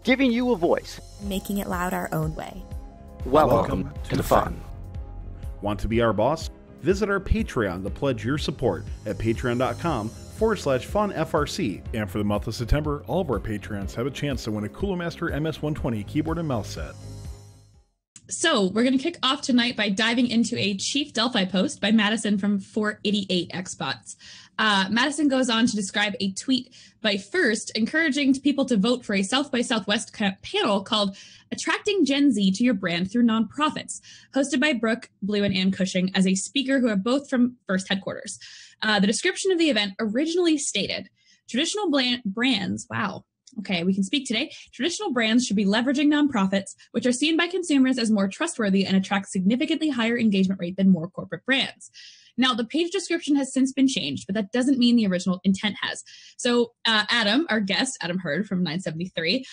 giving you a voice. Making it loud our own way. Welcome to the fun. Want to be our boss? Visit our Patreon to pledge your support at patreon.com/funfrc. And for the month of September, all of our Patreons have a chance to win a Cooler Master MS-120 keyboard and mouse set. So we're going to kick off tonight by diving into a Chief Delphi post by Madison from 488 Xbots. Madison goes on to describe a tweet by First encouraging people to vote for a South by Southwest panel called Attracting Gen Z to Your Brand Through Nonprofits, hosted by Brooke Blue and Ann Cushing as a speaker who are both from First headquarters. The description of the event originally stated, traditional brands, wow, okay, we can speak today. Traditional brands should be leveraging nonprofits, which are seen by consumers as more trustworthy and attract significantly higher engagement rate than more corporate brands. Now, the page description has since been changed, but that doesn't mean the original intent has. So Adam, our guest, Adam Hurd from 973,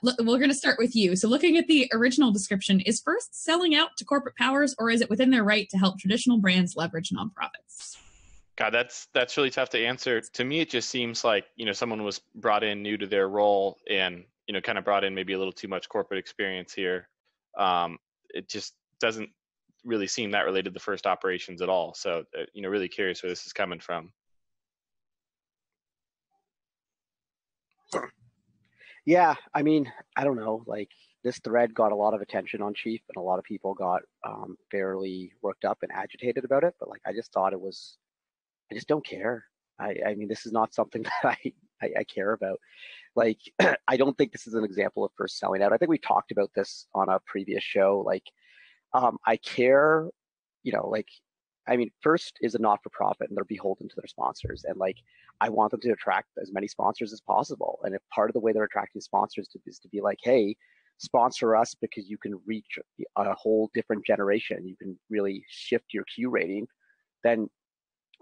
we're going to start with you. So looking at the original description, is First selling out to corporate powers, or is it within their right to help traditional brands leverage nonprofits? God, that's really tough to answer. To me, it just seems like, someone was brought in new to their role and, kind of brought in maybe a little too much corporate experience here. It just doesn't really seem that related to First operations at all. So, really curious where this is coming from. Yeah, I mean, I don't know, like this thread got a lot of attention on Chief and a lot of people got fairly worked up and agitated about it. But like, I just thought I just don't care. I mean, this is not something that I care about. Like, I don't think this is an example of First selling out. I think we talked about this on a previous show. Like, I care, I mean, First is a not-for-profit and they're beholden to their sponsors. And like, I want them to attract as many sponsors as possible. And if part of the way they're attracting sponsors is to be like, hey, sponsor us because you can reach a whole different generation. You can really shift your Q rating. Then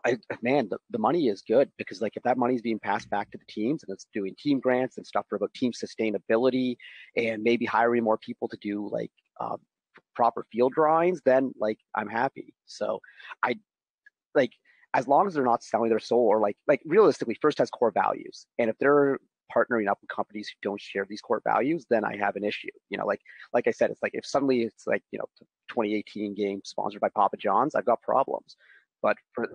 the money is good, because like if that money is being passed back to the teams and it's doing team grants and stuff about team sustainability and maybe hiring more people to do like proper field drawings, then like I'm happy. So I like, as long as they're not selling their soul, or like realistically, First has core values, and if they're partnering up with companies who don't share these core values, then I have an issue. Like I said, it's like if suddenly it's like 2018 game sponsored by Papa John's, I've got problems. But for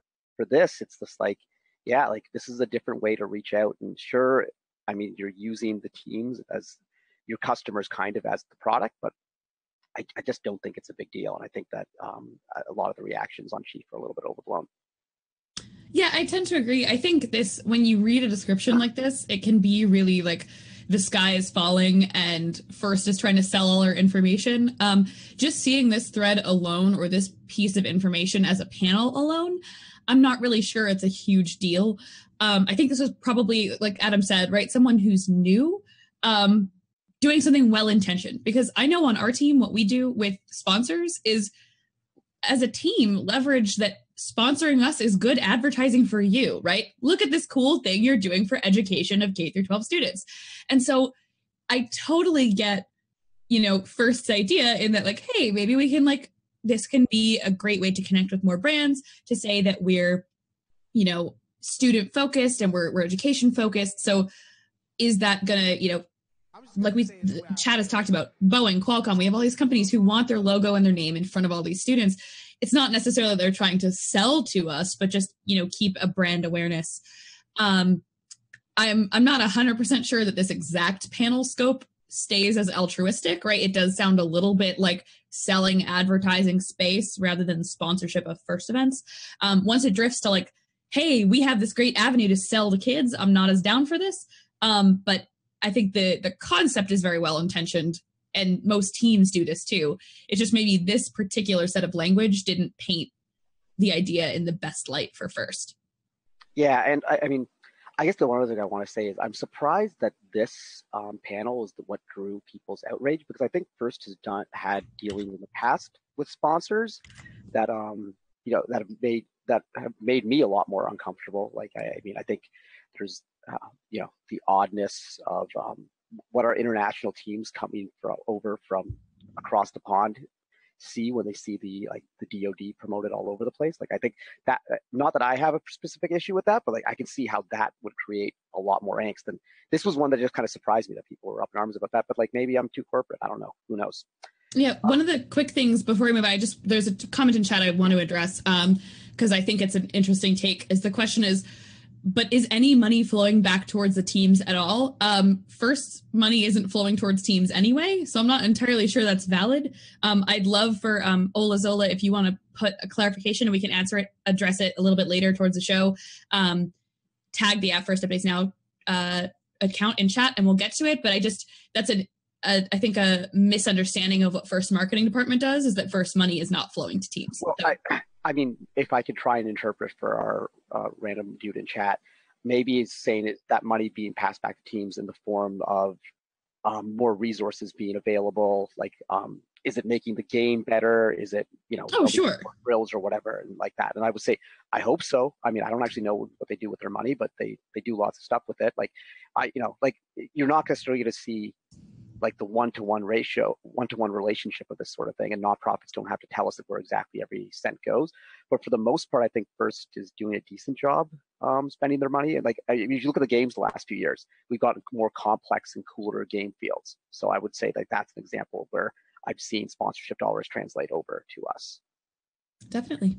this, it's just like, yeah, like this is a different way to reach out. And sure, I mean, you're using the teams as your customers kind of as the product, but I just don't think it's a big deal. And I think that a lot of the reactions on Chief are a little bit overblown. Yeah, I tend to agree. I think when you read a description like this, it can be really like the sky is falling and First is trying to sell all our information. Just seeing this thread alone, or this piece of information as a panel alone, I'm not really sure it's a huge deal. I think this is probably, like Adam said, right, someone who's new, doing something well-intentioned. Because I know on our team, what we do with sponsors is, as a team, leverage that sponsoring us is good advertising for you, right? Look at this cool thing you're doing for education of K through 12 students. And so I totally get, First's idea in that, like, hey, maybe we can this can be a great way to connect with more brands, to say that we're, student focused and we're education focused. So is that gonna, like Chad has talked about, Boeing, Qualcomm, we have all these companies who want their logo and their name in front of all these students. It's not necessarily they're trying to sell to us, but just, keep a brand awareness. I'm not 100% sure that this exact panel scope stays as altruistic, right? It does sound a little bit like selling advertising space rather than sponsorship of First events. Once it drifts to like, hey, we have this great avenue to sell to kids, I'm not as down for this. But I think the concept is very well intentioned, and most teams do this too. It's just maybe this particular set of language didn't paint the idea in the best light for First. Yeah, and I mean, I guess the one other thing I want to say is I'm surprised that this panel is what drew people's outrage, because I think First has had dealing in the past with sponsors that that have made me a lot more uncomfortable. Like I mean, I think there's the oddness of what our international teams coming over from across the pond see when they see the DoD promoted all over the place. Like I think that, not that I have a specific issue with that, but like I can see how that would create a lot more angst. And this was one that just kind of surprised me that people were up in arms about that. But like maybe I'm too corporate. I don't know. Who knows? Yeah, one of the quick things before we move on, there's a comment in chat I want to address because I think it's an interesting take. Is the question is, but is any money flowing back towards the teams at all? First, money isn't flowing towards teams anyway, so I'm not entirely sure that's valid. I'd love for Ola Zola, if you want to put a clarification and we can address it a little bit later towards the show. Tag the @First Updates Now account in chat and we'll get to it. But that's I think a misunderstanding of what First Marketing Department does, is that First money is not flowing to teams. Well, I mean, if I could try and interpret for our random dude in chat, maybe it's saying that money being passed back to teams in the form of more resources being available. Like, is it making the game better? Is it, sure, drills or whatever, and like that? And I would say, I hope so. I mean, I don't actually know what they do with their money, but they do lots of stuff with it. Like, you're not necessarily going to see like the one-to-one relationship of this sort of thing, and nonprofits don't have to tell us where exactly every cent goes. But for the most part, I think First is doing a decent job spending their money. And like, if you look at the games the last few years, we've gotten more complex and cooler game fields. So I would say that that's an example where I've seen sponsorship dollars translate over to us. Definitely.